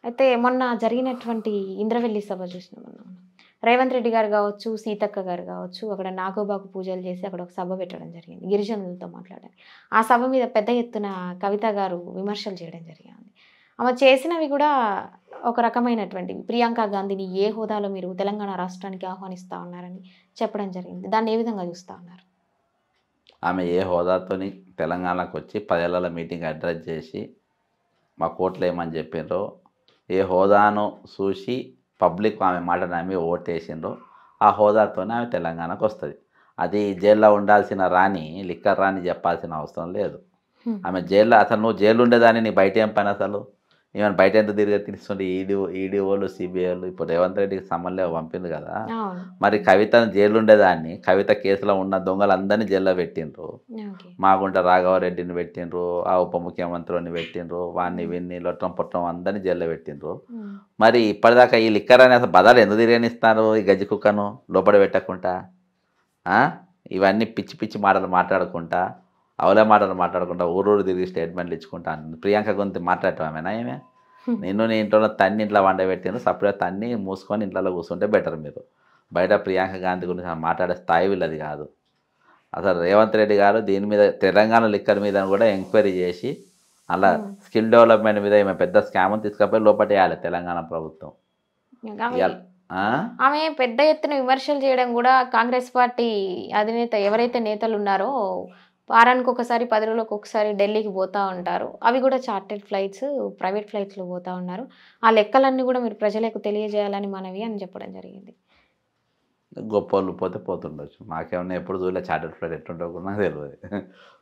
అయితే మొన్న జరిగినటువంటి ఇంద్రవెల్లి సభ చూసినాం మనం. రేవంత్ రెడ్డి గారు కావచ్చు, సీతక్క గారు కావచ్చు, అక్కడ నాగోబాకు పూజలు చేసి అక్కడ ఒక సభ పెట్టడం జరిగింది. గిరిజనులతో మాట్లాడారు. ఆ సభ మీద పెద్ద ఎత్తున కవిత గారు విమర్శలు చేయడం జరిగింది. ఆమె చేసినవి కూడా ఒక రకమైనటువంటివి. ప్రియాంక గాంధీని ఏ హోదాలో మీరు తెలంగాణ రాష్ట్రానికి ఆహ్వానిస్తా ఉన్నారని చెప్పడం జరిగింది. దాన్ని ఏ విధంగా చూస్తా ఉన్నారు? ఆమె ఏ హోదాతోని తెలంగాణకు వచ్చి 10 ఏళ్ల మీటింగ్ అడ్రస్ చేసి మా కోట్లు ఏమని చెప్పిండ్రో, ఏ హోదాను చూసి పబ్లిక్ ఆమె మాట నమ్మి ఓటేసిండ్రో ఆ హోదాతోనే ఆమె తెలంగాణకు వస్తుంది. అది జైల్లో ఉండాల్సిన రాణి, లిక్కర్ రాణి చెప్పాల్సిన అవసరం లేదు. ఆమె జైల్లో అసలు నువ్వు జైలు ఉండేదాన్ని నీ బయట ఏం పని అసలు? ఈవెన్ బయట ఎంత తిరిగి తీసుకుంటే ఈడీఓలు సిబిఐలు ఇప్పుడు రేవంత్ రెడ్డికి సమన్లే పంపింది కదా. మరి కవితను జైలు ఉండేదాన్ని, కవిత కేసులో ఉన్న దొంగలందరినీ జైల్లో పెట్టిండ్రు. మాగుంట రాఘవరెడ్డిని పెట్టిండ్రు, ఆ ఉప ముఖ్యమంత్రిని పెట్టిండ్రు, వాడిని విన్ని లొట్టం పొట్టం అందరినీ జైల్లో పెట్టిండ్రు. మరి ఇప్పటిదాకా ఈ లిక్కర్ అని అసలు బదాలు ఎందుకు తిరగనిస్తారు? ఈ గజ్జి కుక్కను లోపల పెట్టకుండా ఇవన్నీ పిచ్చి పిచ్చి మాటలు మాట్లాడుకుంటా, అవలే మాటలు మాట్లాడుకుంటా, ఊరూరు తిరిగి స్టేట్మెంట్లు ఇచ్చుకుంటా. ప్రియాంక గురించి మాట్లాడటమేనా ఏమే? నిన్ను నీ ఇంట్లో తన్ని ఇంట్లో వండబెట్టిండ్రు, సపరేట్ తన్ని మూసుకొని ఇంట్లో కూర్చుంటే బెటర్. మీరు బయట ప్రియాంక గాంధీ గురించి మాట్లాడే స్థాయి వీళ్ళది కాదు. అసలు రేవంత్ రెడ్డి గారు దీని మీద తెలంగాణ లిక్కర్ మీద కూడా ఎంక్వైరీ చేసి అలా స్కిల్ డెవలప్మెంట్ మీద ఏమైనా పెద్ద స్కామ్ని తీసుకపోయి లోపల వేయాలి తెలంగాణ ప్రభుత్వం. ఆమె పెద్ద ఎత్తున విమర్శలు చేయడం కూడా కాంగ్రెస్ పార్టీ అధినేత ఎవరైతే నేతలు ఉన్నారో వారానికి ఒకసారి 10 రోజులకు ఒకసారి ఢిల్లీకి పోతూ ఉంటారు. అవి కూడా చార్టెడ్ ఫ్లైట్స్, ప్రైవేట్ ఫ్లైట్స్లో పోతూ ఉన్నారు. ఆ లెక్కలన్నీ కూడా మీరు ప్రజలకు తెలియజేయాలని మనవి అని చెప్పడం జరిగింది. గొప్ప వాళ్ళు పోతే పోతుండొచ్చు, మాకేమన్నా ఎప్పుడు చూడలే చార్టెడ్ ఫ్లైట్ ఎట్టుంటావు కూడా నాకు తెలియదు.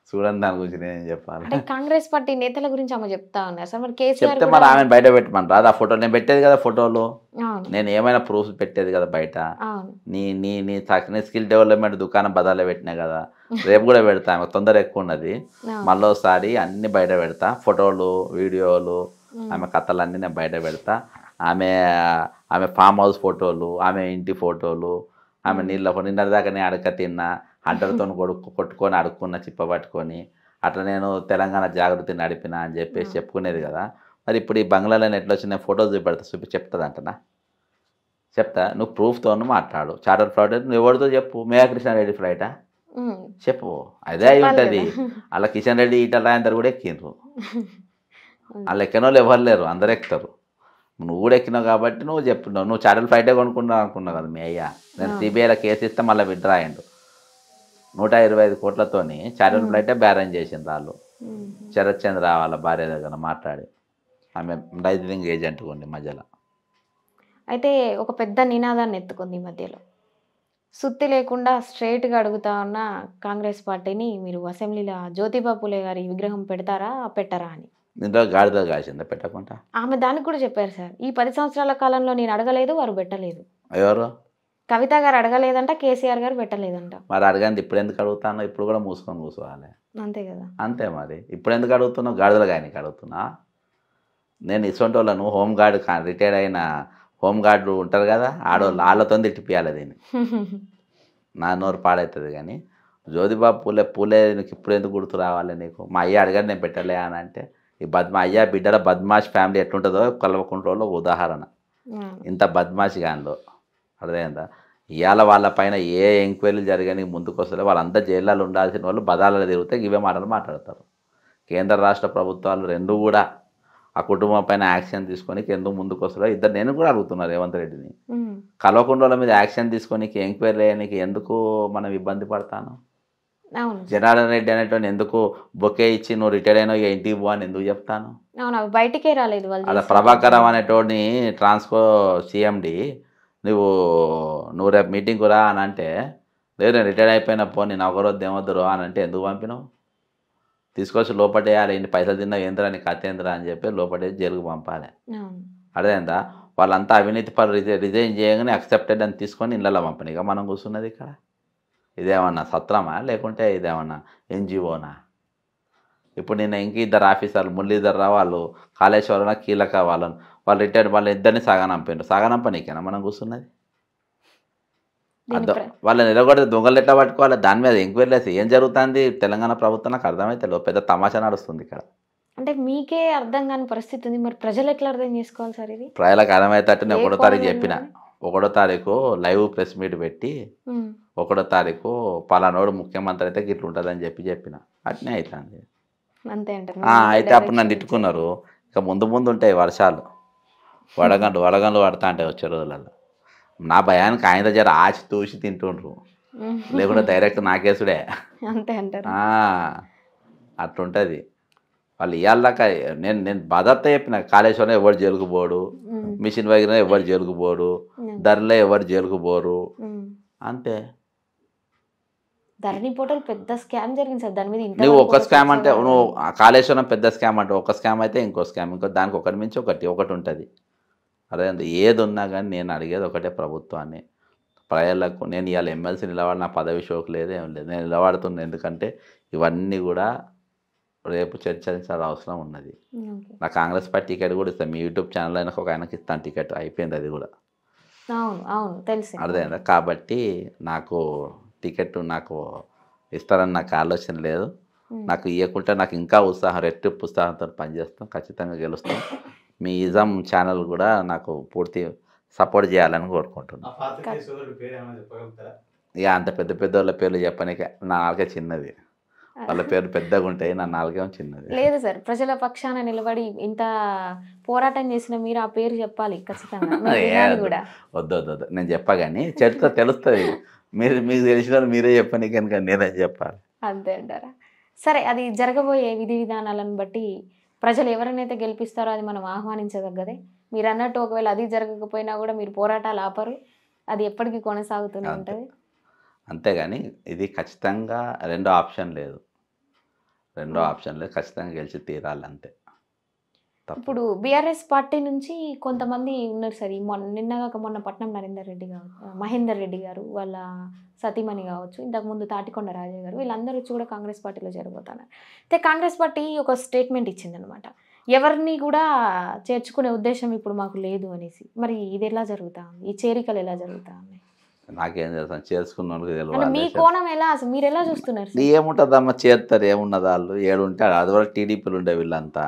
చూడండి దాని గురించి నేనేం చెప్పాలి. అంటే కాంగ్రెస్ పార్టీ నేతల గురించి ఆమె చెప్తా ఉన్నారు సార్. మరి కేసీఆర్ చెప్తే మరి ఆమెను బయట పెట్టమంటారు. ఆ ఫోటో నేను పెట్టేది కదా, ఫోటోలు నేను ఏమైనా ప్రూఫ్స్ పెట్టేది కదా బయట. నీ నీ నీ స్కిల్ డెవలప్మెంట్ దుకాణం బదాలో పెట్టినా కదా, రేపు కూడా పెడతా. ఆమె తొందర ఎక్కువ ఉన్నది, మళ్ళీసారి అన్ని బయట పెడతా. ఫోటోలు, వీడియోలు, ఆమె కథలన్నీ నేను బయట పెడతా. ఆమె ఫామ్ హౌస్ ఫోటోలు, ఆమె ఇంటి ఫోటోలు, ఆమె నిన్న దాకా నేను అడక తిన్నా, హంటర్తో కొట్టుకొని అడుక్కున్న చిప్ప పట్టుకొని అట్లా నేను తెలంగాణ జాగృతి నడిపినా అని చెప్పేసి చెప్పుకునేది కదా. మరి ఇప్పుడు ఈ బంగ్లాలో ఎట్లా వచ్చిన ఫోటోలు చెప్తుంది అంటనా? చెప్తా. నువ్వు ప్రూఫ్తో మాట్లాడు. చార్టర్ ఫ్లైట్ నువ్వు ఎవరితో చెప్పు. మేఘకృష్ణారెడ్డి ఫ్లైటా చెప్పు, అదే అయి ఉంటుంది. అలా కిషన్ రెడ్డి ఈటల అందరు కూడా ఎక్కిండ్రు. వాళ్ళు ఎక్కిన వాళ్ళు ఎవరు లేరు, అందరు ఎక్కుతారు. నువ్వు కూడా ఎక్కినావు కాబట్టి నువ్వు చెప్తున్నావు. నువ్వు చార్టర్ ఫ్లైటే కొనుక్కున్నావు అనుకున్నావు కదా మీ అయ్యా. నేను సిబిఐలో కేసు ఇస్తే మళ్ళీ విత్డ్రా అయ్యిండు. 125 కోట్లతోని చార్టర్ ఫ్లైటే బ్యారేజ్ చేసింది వాళ్ళు. శరత్ చంద్ర వాళ్ళ భార్య దగ్గర మాట్లాడి ఆమె రైజింగ్ ఏజెంట్ ఉంది మధ్యలో. అయితే ఒక పెద్ద నినాదాన్ని ఎత్తుకుంది ఈ మధ్యలో. సుత్తి లేకుండా స్ట్రైట్గా అడుగుతా ఉన్న కాంగ్రెస్ పార్టీని, మీరు అసెంబ్లీలో జ్యోతిబా పూలే గారి విగ్రహం పెడతారా పెట్టరా అని. ఇందులో గాడిద కాసిందా పెట్టకుండా? ఆమె దానికి కూడా చెప్పారు సార్. ఈ 10 సంవత్సరాల కాలంలో నేను అడగలేదు, వారు పెట్టలేదు. ఎవరు? కవిత గారు అడగలేదంట, కేసీఆర్ గారు పెట్టలేదంట. మరి అడగండి, ఇప్పుడు ఎందుకు అడుగుతాను? ఇప్పుడు కూడా మూసుకొని కూర్చోవాలి అంతే కదా. అంతే మరి. ఇప్పుడు ఎందుకు అడుగుతున్నావు? గాడిదలు కానీ అడుగుతున్నా నేను. ఇటువంటి వాళ్ళను హోంగార్డ్ రిటైర్డ్ అయిన హోంగార్డు ఉంటారు కదా, వాళ్ళతో తిట్టిపియాలి దీన్ని. నా నోరు పాడవుతుంది. కానీ జ్యోతిబా పూలే నీకు ఇప్పుడు ఎందుకు గుర్తు రావాలి నీకు? మా అయ్య అడగండి నేను పెట్టలే అని అంటే, ఈ అయ్యా బిడ్డల బద్మాష్ ఫ్యామిలీ ఎట్లుంటుందో కల్వకుంట్లలో ఉదాహరణ. ఇంత బద్మాష్ గాన్లో అర్థమైందా? ఇవాళ వాళ్ళ పైన ఏ ఎంక్వైరీలు జరిగాని ముందుకు వస్తే వాళ్ళంతా జైల్లో ఉండాల్సిన వాళ్ళు బదాలలో తిరిగితే ఇవే మాటలు మాట్లాడతారు. కేంద్ర రాష్ట్ర ప్రభుత్వాలు రెండు కూడా ఆ కుటుంబం పైన యాక్షన్ తీసుకొని ఎందుకు ముందుకు వస్తారో ఇద్దరు నేను కూడా అడుగుతున్నారు రేవంత్ రెడ్డిని. కల్వకుంట్ల మీద యాక్షన్ తీసుకొని ఎంక్వైరీ అయ్యానికి ఎందుకు మనం ఇబ్బంది పడతాను? జనార్దన్ రెడ్డి అనేటువంటి ఎందుకు బొకే ఇచ్చి నువ్వు రిటైర్ అయినా ఇక ఇంటికి పో అని ఎందుకు చెప్తాను? బయటికే రాలేదు. అలా ప్రభాకరం అనేటోడిని ట్రాన్స్కో సిఎండి నువ్వు రేపు మీటింగ్కు రా అని అంటే, లేదు నేను రిటైర్ అయిపోయినా పో నేను ఒకరోజు ఏమొద్దురు అని అంటే ఎందుకు పంపినావు? తీసుకొచ్చి లోపటేయాలి. ఇన్ని పైసలు తిన్నా ఏంద్రా నీ కథేంద్రా అని చెప్పి లోపటే జైలుకు పంపాలి. అర్థమైందా? వాళ్ళంతా అవినీతి పరులు రిజైన్ చేయగానే అక్సెప్టెడ్ అని తీసుకొని ఇళ్ళలో పంపని. ఇక మనం కూర్చున్నది ఇక్కడ ఇదేమన్నా సత్రమా లేకుంటే ఇదేమన్నా ఎన్జిఓనా? ఇప్పుడు నేను ఇంక ఇద్దరు ఆఫీసర్లు మురళీధర్ రావు వాళ్ళు కాళేశ్వరంలో కీలక వాళ్ళు రిటైర్డ్ వాళ్ళ ఇద్దరిని సాగనంపనీకేనా మనం కూర్చున్నది? వాళ్ళని నిలబడితే దొంగలు ఎట్లా పట్టుకోవాలి? దాని మీద ఎంక్వైరీ వేసి ఏం జరుగుతుంది తెలంగాణ ప్రభుత్వం నాకు అర్థమైతే పెద్ద తమాషా నడుస్తుంది ఇక్కడ. అంటే మీకే అర్థం కాని పరిస్థితి ఉంది, మరి ప్రజలు ఎట్లా అర్థం చేసుకోవాలి సార్ ఇది? ప్రజలకు అర్థమయ్యేటట్టు నేను ఏ 1వ తారీఖు కోణంలో చెప్పిన. ఉన్నది? 1వ తారీఖు లైవ్ ప్రెస్ మీట్ పెట్టి ఉమ్, 1వ తారీఖు పలానోడు ముఖ్యమంత్రి అయితే గిట్ల ఉంటుందని చెప్పిన. అట్నే అవుతుంది. అంతే అంటారు. అయితే అప్పుడు నన్ను తిట్టుకున్నారు. ఇక ముందు ముందు ఉంటాయి వర్షాలు, వడగండ్లు పడతా ఉంటాయి వచ్చే రోజులలో. నా భయానికి ఆయన జర ఆచి తూసి తింటుండ్రు, లేకుంటే డైరెక్ట్ నాకేసుడే. అంతే అంటారు. అట్లుంటుంది. వాళ్ళు ఇవాళ దాకా నేను భద్రత చెప్పిన, కాళేశ్వరం ఎవరు జైలుకు పోడు, మిషన్ వైగిన ఎవరు జైలుకు పోడు, ధరలో ఎవరు జైలుకు పోరు, అంతే. ధరణి పోర్టల్ పెద్ద స్కామ్ జరిగింది సార్, దాని మీద నువ్వు ఒక స్కామ్ అంటే నువ్వు కాళేశ్వరం పెద్ద స్కామ్ అంటే ఒక స్కామ్ అయితే ఇంకో స్కామ్, ఇంకో దానికి ఒకటి మించి ఒకటి ఉంటుంది. అదే ఏది ఉన్నా కానీ నేను అడిగేది ఒకటే ప్రభుత్వాన్ని, ప్రజలకు. నేను ఇవాళ ఎమ్మెల్సీ నిలబడి నా పదవి షోకు లేదు, ఏం లేదు. నేను నిలబడుతున్నాను ఎందుకంటే ఇవన్నీ కూడా రేపు చర్చించాల్సిన అవసరం ఉన్నది. నా కాంగ్రెస్ పార్టీ టికెట్ కూడా ఇస్తాను. మీ యూట్యూబ్ ఛానల్ అయినా ఒక ఆయనకి ఇస్తాను టికెట్, అయిపోయింది అది కూడా. అవును అవును తెలుసు. అర్థమైందా? కాబట్టి నాకు టికెట్ నాకు ఇస్తారని నాకు ఆలోచన లేదు. నాకు ఇవ్వకుంటే నాకు ఇంకా ఉత్సాహం, రెట్టింపు ఉత్సాహంతో పనిచేస్తాం, ఖచ్చితంగా గెలుస్తాం. మీ ఇజం ఛానల్ కూడా నాకు పూర్తి సపోర్ట్ చేయాలని కోరుకుంటున్నాను. ఇక అంత పెద్ద పెద్ద వాళ్ళ పేర్లు చెప్పనీకే నా నాలుగే చిన్నది, వాళ్ళ పేరు పెద్దగా ఉంటాయి, నా నాలుగేమో చిన్నది. లేదు సార్, ప్రజల పక్షాన నిలబడి ఇంత పోరాటం చేసిన మీరు ఆ పేరు చెప్పాలి ఖచ్చితంగా. కూడా వద్దు నేను చెప్పా కానీ చరిత్ర తెలుస్తుంది. మీకు తెలిసిన మీరే చెప్పని కనుక నేనే చెప్పాలి. అంతే అంటారా? సరే, అది జరగబోయే విధి విధానాలను బట్టి ప్రజలు ఎవరినైతే గెలిపిస్తారో అది మనం ఆహ్వానించదగ్గదే. మీరు అన్నట్టు ఒకవేళ అది జరగకపోయినా కూడా మీరు పోరాటాలు ఆపరు, అది ఎప్పటికీ కొనసాగుతూనే ఉంటుంది. అంతేగాని ఇది ఖచ్చితంగా రెండో ఆప్షన్ లేదు, ఖచ్చితంగా గెలిచి తీరాలి అంతే. ఇప్పుడు బీఆర్ఎస్ పార్టీ నుంచి కొంతమంది ఉన్నారు సార్, ఈ నిన్నగాక మొన్న పట్నం మహేందర్ రెడ్డి గారు వాళ్ళ సతీమణి కావచ్చు, ఇంతకుముందు తాటికొండ రాజయ్య గారు, వీళ్ళందరూ వచ్చి కూడా కాంగ్రెస్ పార్టీలో చేరబోతున్నారు. అయితే కాంగ్రెస్ పార్టీ ఒక స్టేట్మెంట్ ఇచ్చిందనమాట, ఎవరిని కూడా చేర్చుకునే ఉద్దేశం ఇప్పుడు మాకు లేదు అనేసి. మరి ఇది ఎలా జరుగుతా ఉంది, ఈ చేరికలు ఎలా జరుగుతా ఉన్నాయి? నాకేం చేస్తాను, చేసుకున్న వాళ్ళకి మీ తెలియదు. కోణం ఎలా, అసలు మీరు ఎలా చూస్తున్నారు? ఏముంటుందమ్మా, చేరుతారు, ఏమున్నది, వాళ్ళు ఏడుంటే అది వరకు టీడీపీలు ఉండే వీళ్ళంతా.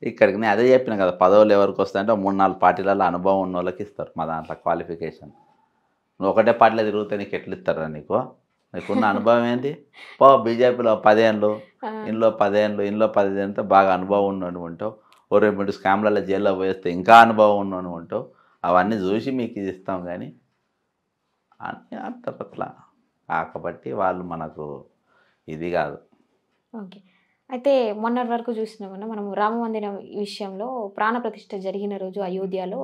ఇక్కడికి నేను అదే చెప్పిన కదా, పదవులు ఎవరికి వస్తాయంటే 3-4 పార్టీలలో అనుభవం ఉన్న వాళ్ళకి ఇస్తారు. మా దాంట్లో క్వాలిఫికేషన్, నువ్వు ఒకటే పార్టీలో తిరిగితే నీకు ఎట్లు ఇస్తారా? నీకున్న అనుభవం ఏంటి? బీజేపీలో 10 ఏళ్ళు, ఇంట్లో 10 ఏళ్ళు, ఇంట్లో 10 ఏళ్ళతో బాగా అనుభవం ఉన్నట్టు ఉంటావు. ఓ 2-3 స్కామ్లలో జైల్లో పోయేస్తే ఇంకా అనుభవం ఉన్నట్టు ఉంటావు. అవన్నీ చూసి మీకు ఇది ఇస్తాం కానీ అని అంతట్లా. కాబట్టి వాళ్ళు మనకు ఇది కాదు. ఓకే. అయితే మొన్నటి వరకు చూసినామన్నా మనం రామ మందిరం విషయంలో ప్రాణ ప్రతిష్ఠ జరిగిన రోజు అయోధ్యలో